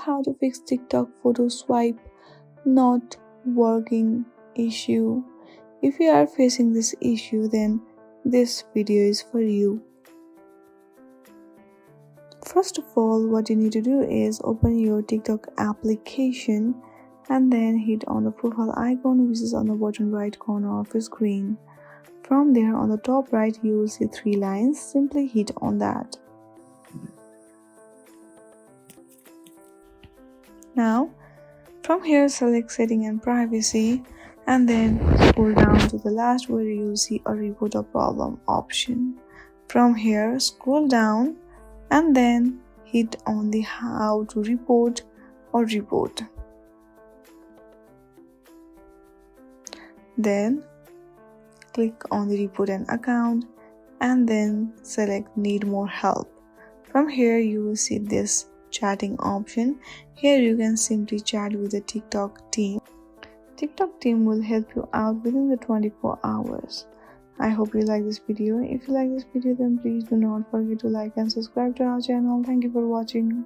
how to fix TikTok photo swipe not working issue. If you are facing this issue, then this video is for you. First of all, what you need to do is open your TikTok application and then hit on the profile icon, which is on the bottom right corner of your screen. From there, on the top right, you will see 3 lines. Simply hit on that. Now, from here, select Setting and Privacy and then scroll down to the last where you will see a Report a Problem option. From here, scroll down and then hit on the How to Report or Report. Then click on the Report an Account and then select Need More Help. From here, you will see this chatting option. Here you can simply chat with the TikTok team. TikTok team will help you out within the 24 hours. I hope you like this video. If you like this video, then please do not forget to like and subscribe to our channel. Thank you for watching.